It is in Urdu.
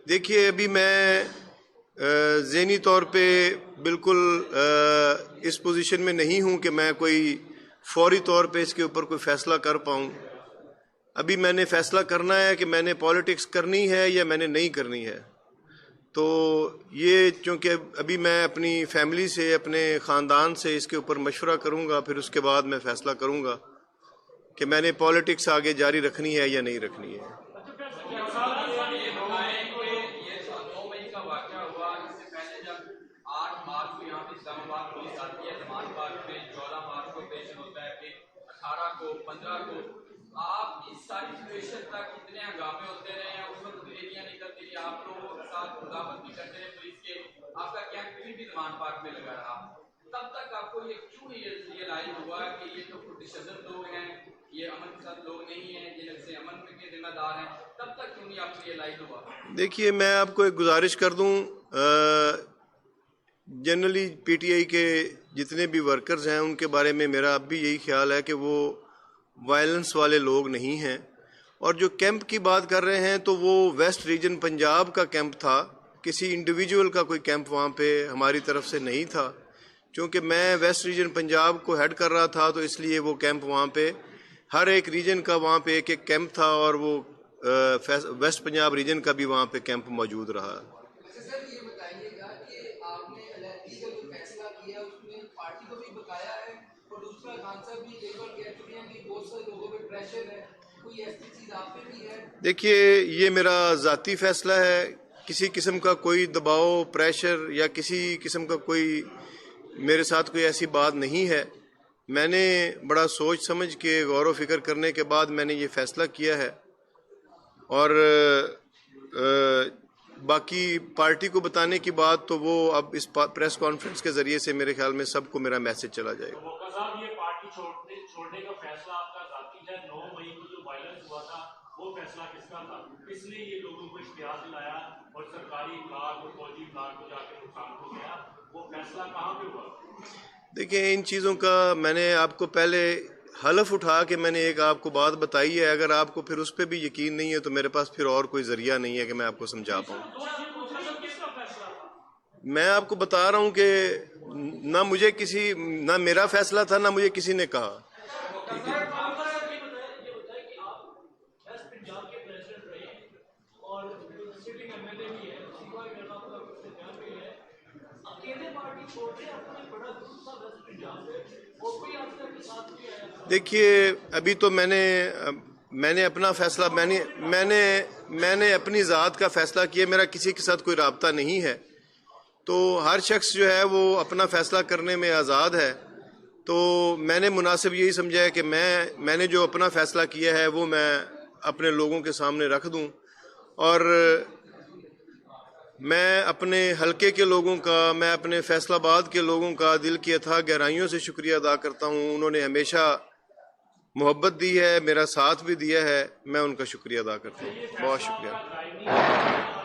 دیکھیے ابھی میں ذہنی طور پہ بالکل اس پوزیشن میں نہیں ہوں کہ میں کوئی فوری طور پہ اس کے اوپر کوئی فیصلہ کر پاؤں. ابھی میں نے فیصلہ کرنا ہے کہ میں نے پالیٹکس کرنی ہے یا میں نے نہیں کرنی ہے. تو یہ چونکہ ابھی میں اپنی فیملی سے اپنے خاندان سے اس کے اوپر مشورہ کروں گا، پھر اس کے بعد میں فیصلہ کروں گا کہ میں نے پالیٹکس آگے جاری رکھنی ہے یا نہیں رکھنی ہے. آپ اس ساری سچویشن تک کتنے ہنگامے ہوتے رہے ہیں، اس وقت ریلیاں نکلتی رہی، آپ لوگوں کے ساتھ مداخلت بھی کرتے رہے پولیس کے، آپ کا کیمپ بھی زمان پارک میں لگا رہا. تب تک آپ کو یہ کیوں ریئلائز ہوا کہ یہ تو پرتشدد لوگ ہیں، یہ امن کے ساتھ لوگ نہیں ہیں، یہ نقص امن کے ذمہ دار ہیں، تب تک کیوں نہیں آپ کو ریئلائز ہوا؟ دیکھیے میں آپ کو ایک گزارش کر دوں، جنرلی پی ٹی آئی کے جتنے بھی ورکرز ہیں ان کے بارے میں میرا اب بھی یہی خیال ہے کہ وہ وائلنس والے لوگ نہیں ہیں. اور جو کیمپ کی بات کر رہے ہیں تو وہ ویسٹ ریجن پنجاب کا کیمپ تھا، کسی انڈیویجول کا کوئی کیمپ وہاں پہ ہماری طرف سے نہیں تھا. چونکہ میں ویسٹ ریجن پنجاب کو ہیڈ کر رہا تھا تو اس لیے وہ کیمپ وہاں پہ ہر ایک ریجن کا وہاں پہ ایک ایک کیمپ تھا، اور وہ ویسٹ پنجاب ریجن کا بھی وہاں پہ کیمپ موجود رہا. سر یہ بتائیے گا کہ آپ نے علیحدگی کا جو فیصلہ کیا اس میں پارٹی کو بھی بتایا ہے، اور دوسرا خان صاحب بھی ایک بار کہہ چکے ہیں کہ بہت سارے لوگوں پہ پریشر ہے، کوئی ایسی چیز آپ پہ بھی ہے؟ دیکھیے یہ میرا ذاتی فیصلہ ہے، کسی قسم کا کوئی دباؤ پریشر یا کسی قسم کا کوئی میرے ساتھ کوئی ایسی بات نہیں ہے. میں نے بڑا سوچ سمجھ کے غور و فکر کرنے کے بعد میں نے یہ فیصلہ کیا ہے، اور باقی پارٹی کو بتانے کی بات تو وہ اب اس پریس کانفرنس کے ذریعے سے میرے خیال میں سب کو میرا میسج چلا جائے گا. وقار صاحب یہ پارٹی چھوڑنے کا فیصلہ آپ کا ذاتی ہے، 9 مئی کو جو وائلنس ہوا تھا وہ فیصلہ کس کا تھا؟ کس نے یہ لوگوں کو اشتہار دلایا اور سرکاری املاک اور فوجی املاک کو جا کے نقصان ہو گیا، وہ فیصلہ کہاں پہ ہوا؟ دیکھیں ان چیزوں کا میں نے آپ کو پہلے حلف اٹھا کے میں نے ایک آپ کو بات بتائی ہے. اگر آپ کو پھر اس پہ بھی یقین نہیں ہے تو میرے پاس پھر اور کوئی ذریعہ نہیں ہے کہ میں آپ کو سمجھا پاؤں. میں آپ کو بتا رہا ہوں کہ نہ میرا فیصلہ تھا، نہ مجھے کسی نے کہا. دیکھیے ابھی تو میں نے اپنا فیصلہ میں نے اپنی ذات کا فیصلہ کیا، میرا کسی کے ساتھ کوئی رابطہ نہیں ہے. تو ہر شخص جو ہے وہ اپنا فیصلہ کرنے میں آزاد ہے. تو میں نے مناسب یہی سمجھا ہے کہ میں نے جو اپنا فیصلہ کیا ہے وہ میں اپنے لوگوں کے سامنے رکھ دوں. اور میں اپنے حلقے کے لوگوں کا، میں اپنے فیصل آباد کے لوگوں کا دل کی اتھاہ گہرائیوں سے شکریہ ادا کرتا ہوں. انہوں نے ہمیشہ محبت دی ہے، میرا ساتھ بھی دیا ہے، میں ان کا شکریہ ادا کرتا ہوں. بہت شکریہ.